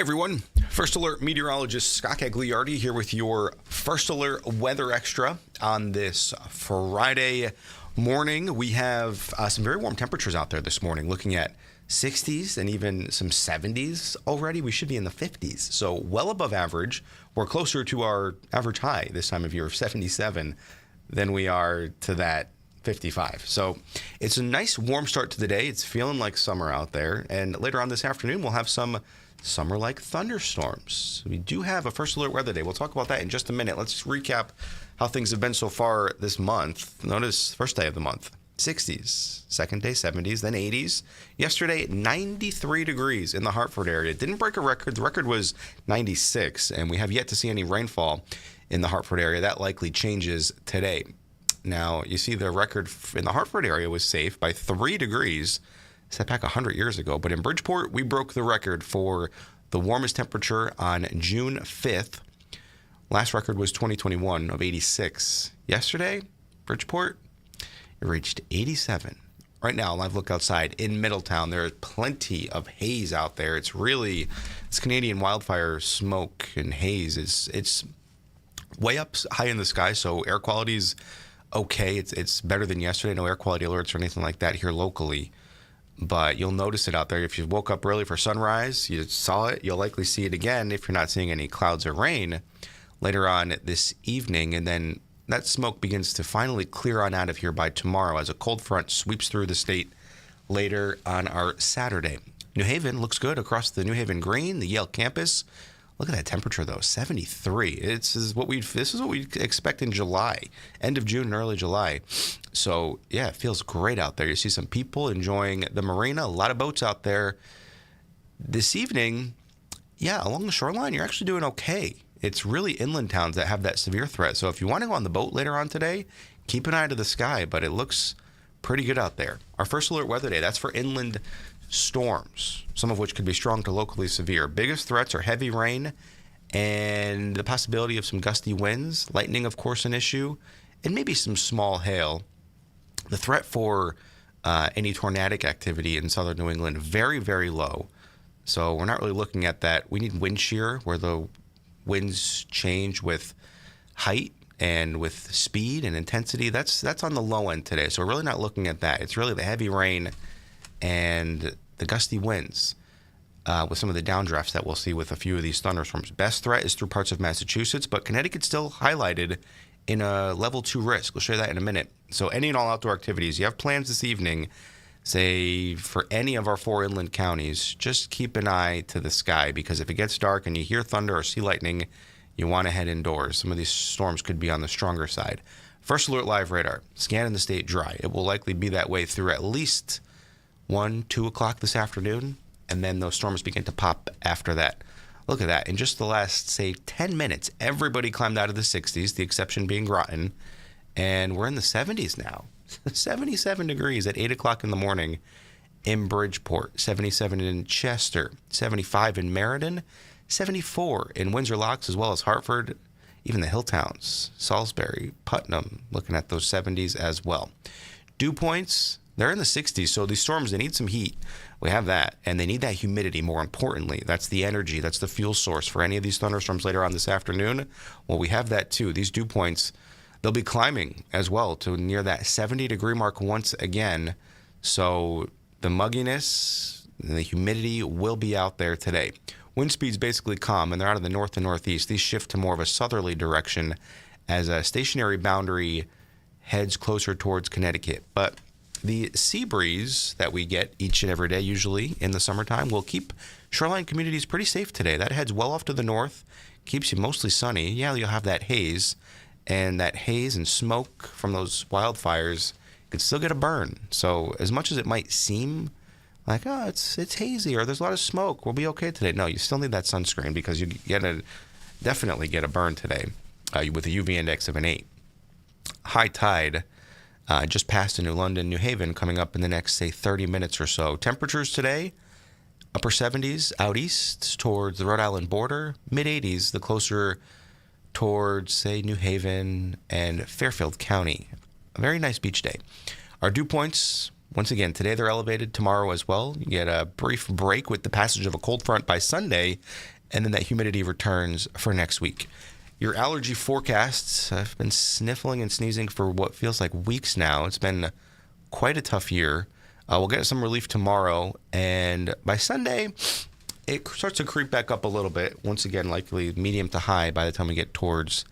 Hi, everyone. First Alert Meteorologist Scott Gagliardi here with your First Alert Weather Extra on this Friday morning. We have some very warm temperatures out there this morning, looking at 60s and even some 70s already. We should be in the 50s, so well above average. We're closer to our average high this time of year of 77 than we are to that 55. So it's a nice warm start to the day. It's feeling like summer out there. And later on this afternoon, we'll have some summer-like thunderstorms. We do have a First Alert Weather Day. We'll talk about that in just a minute. Let's recap how things have been so far this month. Notice first day of the month, 60s. Second day, 70s, then 80s. Yesterday, 93 degrees in the Hartford area. Didn't break a record. The record was 96, and we have yet to see any rainfall in the Hartford area. That likely changes today. Now, you see the record in the Hartford area was safe by 3 degrees, set back 100 years ago. But in Bridgeport, we broke the record for the warmest temperature on June 5th. Last record was 2021 of 86. Yesterday, Bridgeport, it reached 87. Right now, live look outside in Middletown. There is plenty of haze out there. It's Canadian wildfire smoke and haze. It's way up high in the sky, so air quality's okay. It's better than yesterday. No air quality alerts or anything like that here locally. But you'll notice it out there. If you woke up early for sunrise, you saw it. You'll likely see it again if you're not seeing any clouds or rain later on this evening. And then that smoke begins to finally clear on out of here by tomorrow as a cold front sweeps through the state later on our Saturday. New Haven looks good across the New Haven Green, the Yale campus. Look at that temperature, though, 73. This is what we expect in July, end of June and early July. So, yeah, it feels great out there. You see some people enjoying the marina, a lot of boats out there. This evening, yeah, along the shoreline, you're actually doing okay. It's really inland towns that have that severe threat. So if you want to go on the boat later on today, keep an eye to the sky, but it looks pretty good out there. Our First Alert Weather Day, that's for inland storms, some of which could be strong to locally severe. Biggest threats are heavy rain and the possibility of some gusty winds. Lightning, of course, an issue, and maybe some small hail. The threat for any tornadic activity in southern New England, very, very low. So we're not really looking at that. We need wind shear, where the winds change with height and with speed and intensity. That's on the low end today. So we're really not looking at that. It's really the heavy rain and the gusty winds with some of the downdrafts that we'll see with a few of these thunderstorms. Best threat is through parts of Massachusetts, but Connecticut's still highlighted in a level 2 risk. We'll show you that in a minute. So any and all outdoor activities, you have plans this evening, say for any of our 4 inland counties, just keep an eye to the sky, because if it gets dark and you hear thunder or see lightning, you want to head indoors. Some of these storms could be on the stronger side. First Alert Live Radar, scanning the state dry. It will likely be that way through at least 1, 2 o'clock this afternoon, and then those storms begin to pop after that. Look at that. In just the last, say, 10 minutes, everybody climbed out of the 60s, the exception being Groton, and we're in the 70s now. 77 degrees at 8 o'clock in the morning in Bridgeport, 77 in Chester, 75 in Meriden, 74 in Windsor Locks, as well as Hartford, even the hill towns, Salisbury, Putnam, looking at those 70s as well. Dew points, they're in the 60s, so these storms, they need some heat. We have that, and they need that humidity, more importantly. That's the energy, that's the fuel source for any of these thunderstorms later on this afternoon. Well, we have that too. These dew points, they'll be climbing as well to near that 70-degree mark once again. So the mugginess and the humidity will be out there today. Wind speed's basically calm, and they're out of the north and northeast. These shift to more of a southerly direction as a stationary boundary heads closer towards Connecticut. But the sea breeze that we get each and every day, usually in the summertime, will keep shoreline communities pretty safe today. That heads well off to the north, keeps you mostly sunny. Yeah, you'll have that haze, and that haze and smoke from those wildfires could still get a burn. So as much as it might seem like, oh, it's hazy or there's a lot of smoke, we'll be okay today. No, you still need that sunscreen, because you definitely get a burn today with a UV index of an 8. High tide just past in New London, New Haven, coming up in the next, say, 30 minutes or so. Temperatures today, upper 70s out east towards the Rhode Island border, mid-80s the closer towards, say, New Haven and Fairfield County. A very nice beach day. Our dew points Once again, today they're elevated, tomorrow as well. You get a brief break with the passage of a cold front by Sunday, and then that humidity returns for next week. Your allergy forecasts, I've been sniffling and sneezing for what feels like weeks now. It's been quite a tough year. We'll get some relief tomorrow, and by Sunday, it starts to creep back up a little bit. Once again, likely medium to high by the time we get towards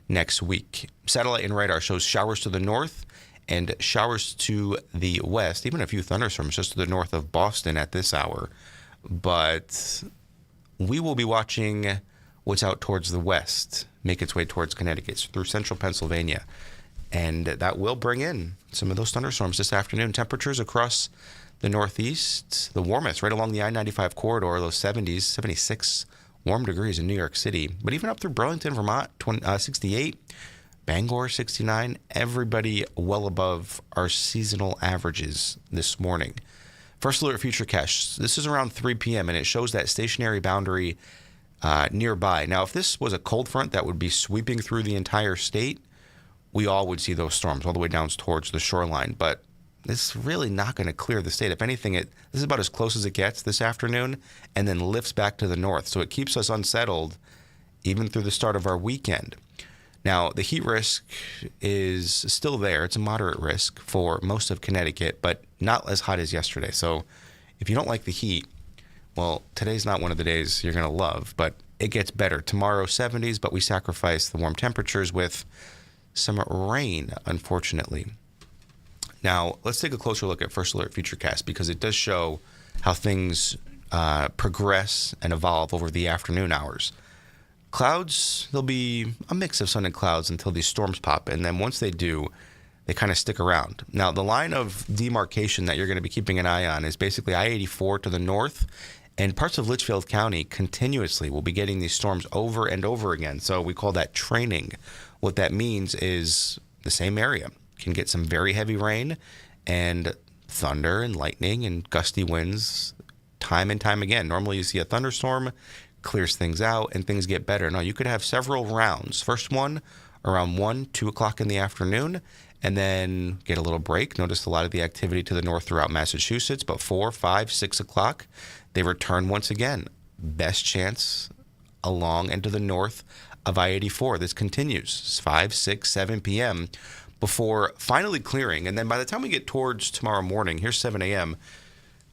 next week. Satellite and radar shows showers to the north and showers to the west, even a few thunderstorms just to the north of Boston at this hour. But we will be watching what's out towards the west make its way towards Connecticut through central Pennsylvania. And that will bring in some of those thunderstorms this afternoon. Temperatures across the northeast, the warmest right along the I-95 corridor, those 70s, 76 warm degrees in New York City. But even up through Burlington, Vermont, 68, Bangor, 69, everybody well above our seasonal averages this morning. First alert futurecast. This is around 3 p.m. and it shows that stationary boundary nearby. Now, if this was a cold front that would be sweeping through the entire state, we all would see those storms all the way down towards the shoreline. But this is really not going to clear the state. If anything, this is about as close as it gets this afternoon and then lifts back to the north. So it keeps us unsettled even through the start of our weekend. Now, the heat risk is still there. It's a moderate risk for most of Connecticut, but not as hot as yesterday. So if you don't like the heat, well, today's not one of the days you're going to love, but it gets better. Tomorrow, 70s, but we sacrifice the warm temperatures with some rain, unfortunately. Now, let's take a closer look at First Alert Futurecast because it does show how things progress and evolve over the afternoon hours. Clouds, there'll be a mix of sun and clouds until these storms pop, and then once they do, they kind of stick around. Now, the line of demarcation that you're going to be keeping an eye on is basically I-84 to the north, and parts of Litchfield County continuously will be getting these storms over and over again. So we call that training. What that means is the same area can get some very heavy rain and thunder and lightning and gusty winds time and time again. Normally you see a thunderstorm, clears things out, and things get better. No, you could have several rounds. First one around 1, 2 o'clock in the afternoon, and then get a little break. Notice a lot of the activity to the north throughout Massachusetts, but 4, 5, 6 o'clock, they return once again. Best chance along and to the north of I-84. This continues 5, 6, 7 p.m. before finally clearing. And then by the time we get towards tomorrow morning, here's 7 a.m.,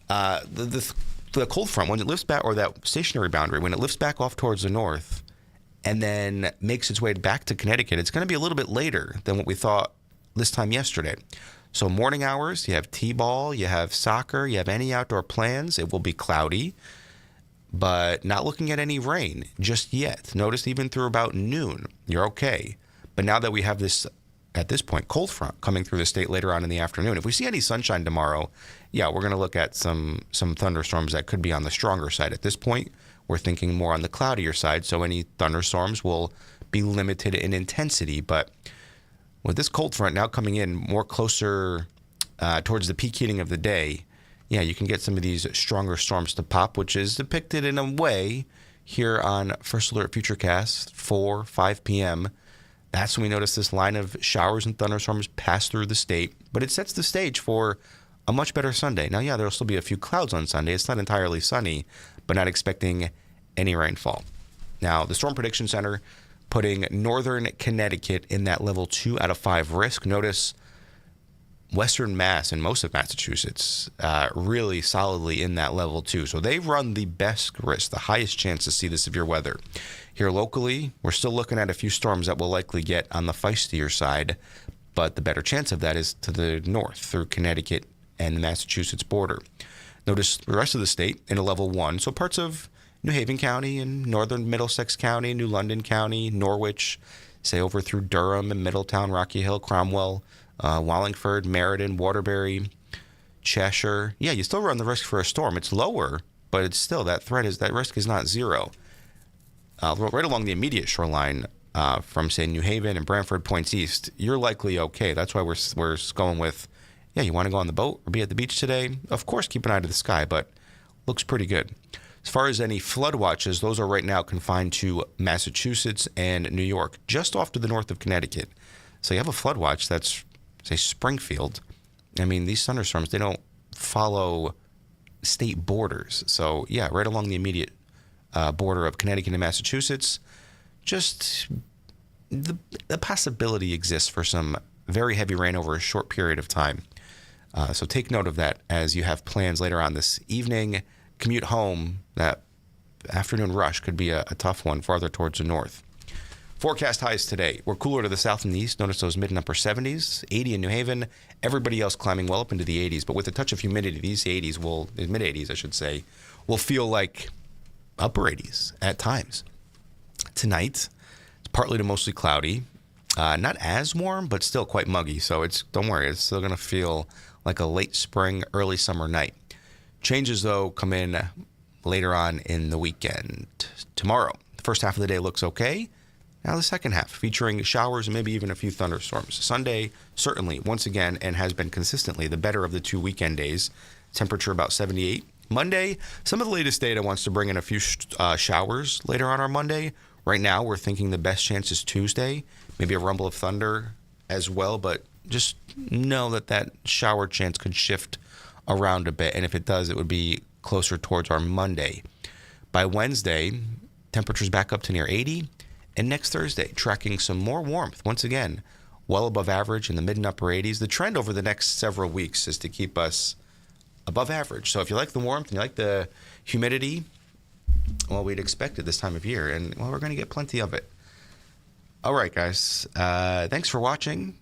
the cold front, when it lifts back, or that stationary boundary, when it lifts back off towards the north and then makes its way back to Connecticut, it's going to be a little bit later than what we thought this time yesterday. So morning hours, you have t-ball, you have soccer, you have any outdoor plans. It will be cloudy, but not looking at any rain just yet. Notice even through about noon, you're okay. But now that we have this, at this point, cold front coming through the state later on in the afternoon, if we see any sunshine tomorrow, yeah, we're going to look at some thunderstorms that could be on the stronger side. At this point, we're thinking more on the cloudier side, so any thunderstorms will be limited in intensity. But with this cold front now coming in more closer towards the peak heating of the day, yeah, you can get some of these stronger storms to pop, which is depicted in a way here on First Alert Futurecast, 4, 5 p.m. That's when we notice this line of showers and thunderstorms pass through the state, but it sets the stage for a much better Sunday. Now, yeah, there'll still be a few clouds on Sunday. It's not entirely sunny, but not expecting any rainfall. Now, the Storm Prediction Center putting northern Connecticut in that level 2 out of 5 risk. Notice Western Mass and most of Massachusetts really solidly in that level 2. So they run the best risk, the highest chance to see the severe weather. Here locally, we're still looking at a few storms that will likely get on the feistier side, but the better chance of that is to the north through Connecticut and the Massachusetts border. Notice the rest of the state in a level 1, so parts of New Haven County and northern Middlesex County, New London County, Norwich, say over through Durham and Middletown, Rocky Hill, Cromwell, Wallingford, Meriden, Waterbury, Cheshire. Yeah, you still run the risk for a storm. It's lower, but it's still, that risk is not zero. Right along the immediate shoreline from, say, New Haven and Brantford points east, you're likely okay. That's why we're going with, yeah, you want to go on the boat or be at the beach today? Of course, keep an eye to the sky, but looks pretty good. As far as any flood watches, those are right now confined to Massachusetts and New York, just off to the north of Connecticut. So you have a flood watch that's, say, Springfield. I mean, these thunderstorms, they don't follow state borders. So, yeah, right along the immediate border of Connecticut and Massachusetts, just the possibility exists for some very heavy rain over a short period of time. So take note of that as you have plans later on this evening. Commute home, that afternoon rush could be a tough one farther towards the north. Forecast highs today. We're cooler to the south and the east. Notice those mid and upper 70s, 80 in New Haven. Everybody else climbing well up into the 80s. But with a touch of humidity, these mid 80s, I should say, will feel like upper 80s at times. Tonight, it's partly to mostly cloudy. Not as warm, but still quite muggy. So don't worry, it's still going to feel like a late spring, early summer night. Changes, though, come in later on in the weekend. Tomorrow, the first half of the day looks okay. Now the second half, featuring showers and maybe even a few thunderstorms. Sunday, certainly, once again, and has been consistently the better of the 2 weekend days. Temperature about 78. Monday, some of the latest data wants to bring in a few showers later on Monday. Right now, we're thinking the best chance is Tuesday. Maybe a rumble of thunder as well, but just know that shower chance could shift around a bit. And if it does, it would be closer towards our Monday. By Wednesday, temperatures back up to near 80. And next Thursday, tracking some more warmth. Once again, well above average in the mid and upper 80s. The trend over the next several weeks is to keep us above average. So if you like the warmth and you like the humidity, well, we'd expect it this time of year. And, well, we're going to get plenty of it. All right, guys. Thanks for watching.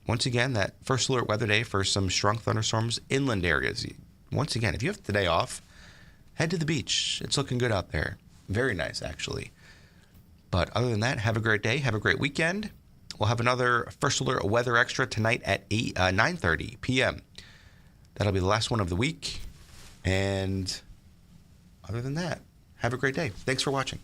Once again, that first alert weather day for some strong thunderstorms inland areas. Once again, if you have the day off, head to the beach. It's looking good out there. Very nice, actually. But other than that, have a great day. Have a great weekend. We'll have another First Alert Weather Extra tonight at 9:30 p.m. That'll be the last one of the week. And other than that, have a great day. Thanks for watching.